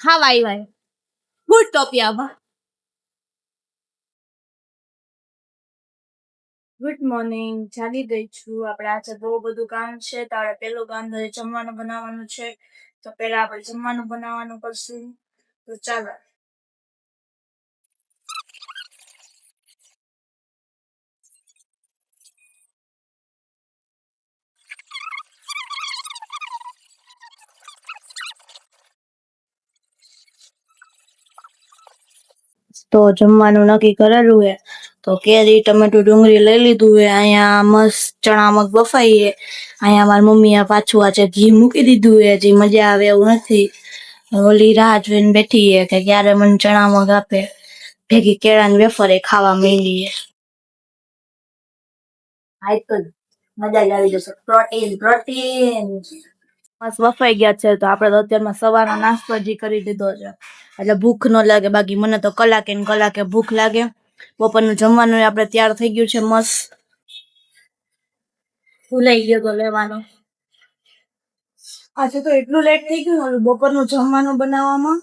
ખાવા આવ્યા good ટોપિયામાં. Good morning, જાગી ગઈ છું. આપણે આજે બહુ બધું કામ છે. તો આપણે પેલું કામ તો જમવાનું બનાવવાનું છે. તો પેલા આપણે જમવાનું બનાવવાનું કરશું. તો ચાલો. તો જમવાનું નક્કી કરેલું હે. તો કેરી, ટમેટું, ડુંગળી લઈ લીધું હે. અહીંયા મસ્ત ચણા મગ બફાઈ હે. અહીંયા મારી મમ્મીએ પાછું આજે ઘી મૂકી દીધું હે. હજી મજા આવે એવું નથી. ઓલી રાહ જોઈને બેઠી હે કે ક્યારે મને ચણા મગ આપે. ભેગી કેળાની વેફર એ ખાવા માંડી હે. આજ તો મજા જ આવી જશે. Protein protein. બસ વફાઈ ગયા છે. તો આપણે તો અત્યારમાં સવારનો નાસ્તો જ કરી લીધો છે. એટલે ભૂખ ન લાગે. બાકી મને તો કલાકે ને કલાકે ભૂખ લાગે. બપોરનું જમવાનું આપણે તૈયાર થઈ ગયું છે મસ્ત. ભૂલાઈ ગયો તો લેવાનો. આજે તો એટલું લેટ થઈ ગયું ને બપોરનું જમવાનું બનાવવામાં.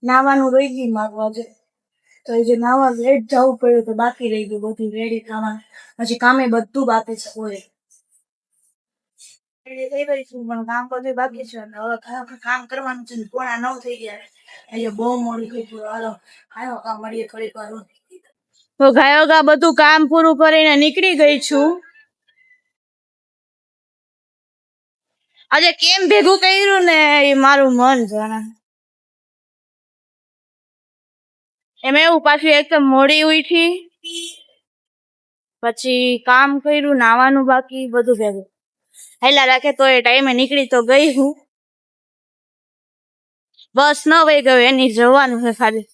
નાવાનું રહી ગયું મારું આજે. તો જે નાવા લેટ જવું પડ્યું તો બાકી રહી ગયું બધું રેડી થવાનું. હજી કામે બધું બાકી છે. કોઈ થઈ ગઈ છું પણ કામ બધું બાકી છે. હવે કામ કરવાનું છે. 8:45 થઈ ગયા. એટલે બહુ મોડું થઈ ગયું. હાલો હાલો કામ મળીએ થોડીક વાર. તો ગાયોગા બધું કામ પૂરું કરીને નીકળી ગઈ છું. આજે કેમ ભેગું કર્યું ને એ મારું મન જાણે. એમાં એવું પાછું એક તો મોડી ઉઠી, પછી કામ કર્યું, નાવાનું બાકી, બધું ભેગું. હેલા રાખે તો એ ટાઈમે નીકળી તો ગઈ હું. બસ ન વહી ગયો એની જવાનું છે ખાલી.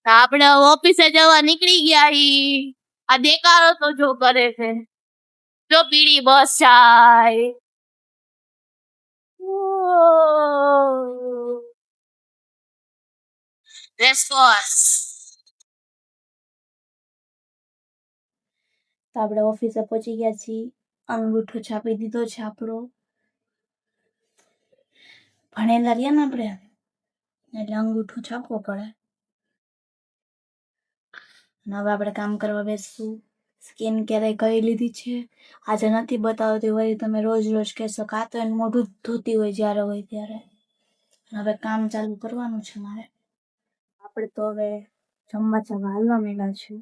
આપણે ઓફિસે જવા નીકળી ગયા ઈ. આ દેખાડો તો જો કરે છે. જો પીળી બસ જાય. રેસકોર્સ. તો આપણે ઓફિસે પહોંચી ગયા છીએ. અંગૂઠો છાપી દીધો છે આપણો. ભણેલા રહ્યા ને આપણે એટલે અંગૂઠો છાપવો પડે. હવે આપણે કામ કરવા બેસશું. સ્કિન કેર કરી લીધી છે. આજે નથી બતાવતી હોય તમે રોજ રોજ કહેશો કાં તો એનું મોઢું ધોતી હોય જ્યારે હોય ત્યારે. હવે કામ ચાલુ કરવાનું છે મારે. આપણે તો હવે જમવા હાલવા માંડ્યા છે.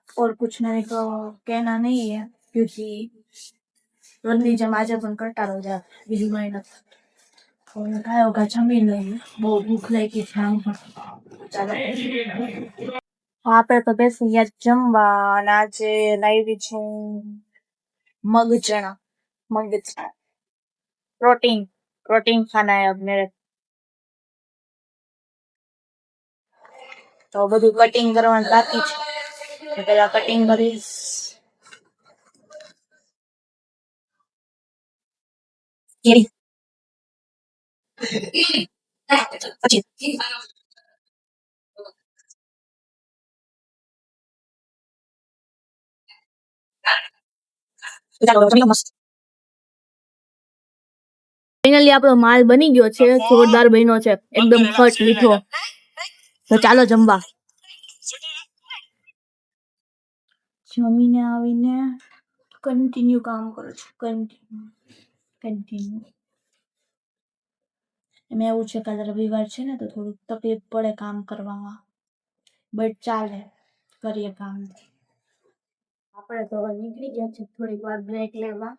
और कुछ नहीं तो कहना नहीं है क्योंकि रोजनी जम आज पण करता रहो जा બીજું કઈ નથી. ખાયો કા જમી લઈએ. બહુ ભૂખ લાગી છે આમ પણ. ચાલો આપણે તો બેસી ગયા જમવા. અને આજે લાવી છું મગ ચણા. પ્રોટીન પ્રોટીન ખાના है अब मेरे. તો બધું કટિંગ કરવાનું બાકી છે. પેલા કટિંગ કરીશ. કેરી પછી ફાઇનલી આપણો માલ બની ગયો છે. જોરદાર બન્યો છે. એકદમ ખટ મીઠો. તો ચાલો જમવા. જમીને આવીને કન્ટિન્યુ કામ કરું છું. કન્ટિન્યુ. એમાં એવું છે કાલે રવિવાર છે ને તો થોડુંક તકલીફ પડે કામ કરવામાં. બટ ચાલે કરીએ કામ. આપણે તો હવે નીકળી ગયા છે થોડીક વાર બ્રેક લેવા.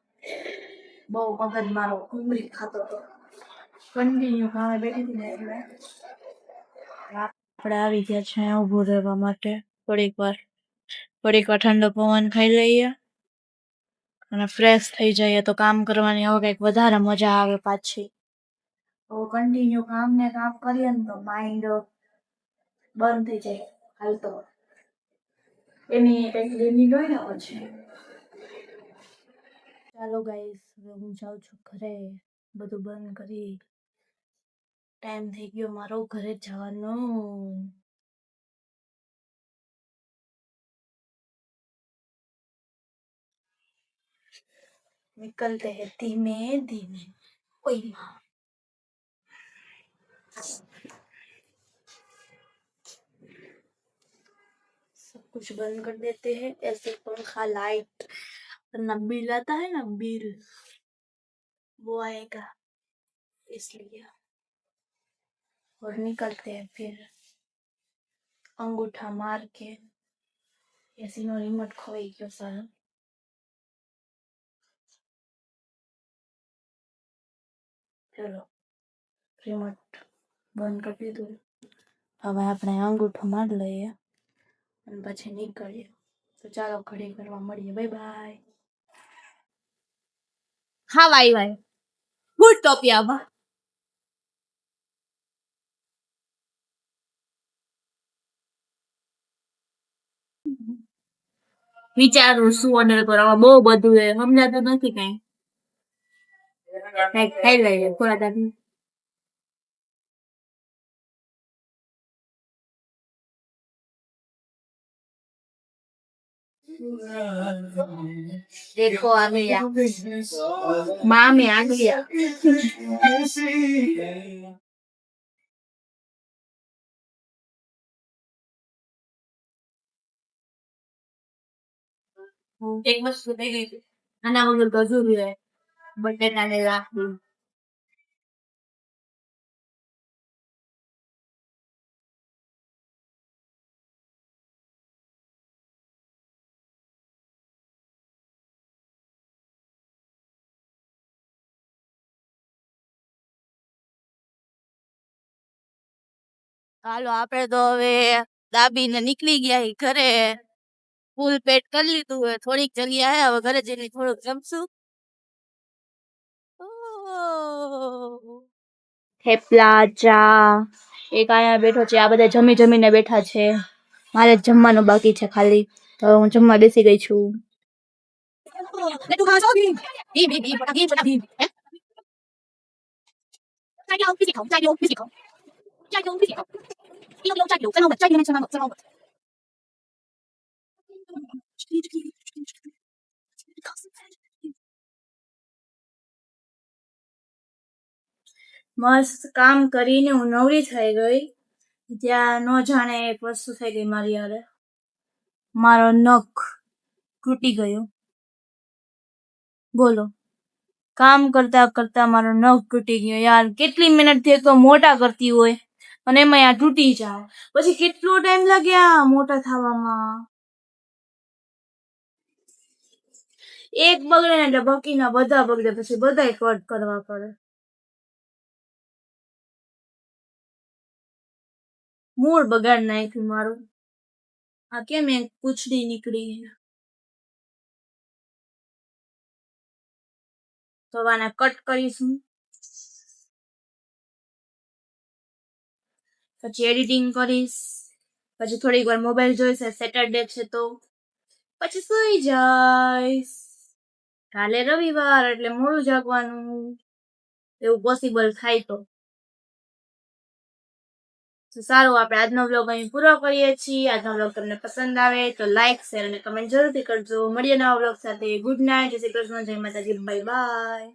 બહુ મગજ મારો ઉંમરી ખાતો હતો. કન્ટિન્યુ કામે બેઠી હતી ને એટલે આપણે આવી ગયા છે ઊભું રહેવા માટે. થોડીક વાર ઠંડો પવન ખાઈ લઈએ અને ફ્રેશ થઈ જઈએ તો કામ કરવાની હવે કંઈક વધારે મજા આવે પાછી. તો કન્ટિન્યુ કામ ને કામ કરીએ ને તો માઇન્ડ બંધ થઈ જાય હાલતો. એની કંઈક લિમિટ હોય ને પછી. ચાલો ગાઈસ હવે હું જાઉં છું ઘરે. બધું બંધ કરી. ટાઈમ થઈ ગયો મારો ઘરે જવાનો. निकलते हैं धीमे धीमे. ओए सब कुछ बंद कर देते हैं, ऐसे पंखा लाइट वरना बिल आता है ना, बिल वो आएगा इसलिए। और निकलते हैं फिर अंगूठा मार के। एसी नो रिमोट खोई गयो सारो। चलो रिमोट બંધ કરી દીધું. હવે આપણે અંગૂઠો મારી લઈએ અને પછી નીકળીએ. તો ચાલો ઘડી કરવા મળીએ. Bye bye. હા વાય વાય ગુડ ટોપિયા. વિચારું શું ઓર્ડર કરવા, બહુ બધું છે, સમજાતું નથી કઈ. કઈક ખાઈ લઈએ થોડા ટાઈમ. देखो आ गया मामी आ गया. એક વસ્તુ થઈ ગઈ છે, આના વગર તો અધૂરું રહે. બટેટાને રાખવું. હાલો આપણે તો હવે દાબીને નીકળી ગયા ઘરે. ફૂલ પેટ કરી લીધું હોય, થોડીક જગ્યા હે, હવે ઘરે જઈને થોડુંક જમશું. થેપલા ચા એક અહીંયા બેઠો છે, આ બધા જમી જમીને બેઠા છે. મારે જમવાનું બાકી છે ખાલી, તો હું જમવા બેસી ગઈ છું. મસ્ત કામ કરીને હું નવરી થઈ ગઈ, ત્યાં ન જાણે એક વસ્તુ થઈ ગઈ મારી હારે. મારો નખ તૂટી ગયો. બોલો, કામ કરતા કરતા મારો નખ તૂટી ગયો. યાર કેટલી મહેનતથી એક તો મોટા કરતી હોય અને એમાં આ તૂટી જાય, પછી કેટલો ટાઈમ લાગે આ મોટા થવામાં. એક બગડે ને એટલે બાકીના બધા બગડે, પછી બધાય કટ કરવા પડે. મૂળ બગાડ નાખ્યું મારું. આ કેમ એક પૂંછડી નીકળી. તો આને કટ કરીશું, પછી એડિટિંગ કરીશ, પછી થોડીક વાર મોબાઈલ જોઈશ. સેટરડે છે તો પછી સુઈ જઈશ. કાલે રવિવાર એટલે મોડું જાગવાનું, એવું પોસિબલ થાય તો. સારું, આપણે આજનો વ્લોગ અહીં પૂરો કરીએ છીએ. આજનો વ્લોગ તમને પસંદ આવે તો લાઈક શેર અને કમેન્ટ જરૂરથી કરજો. મળીએ નવા વ્લોગ સાથે. ગુડ નાઇટ, જય શ્રી કૃષ્ણ, જય માતાજી, બાય બાય.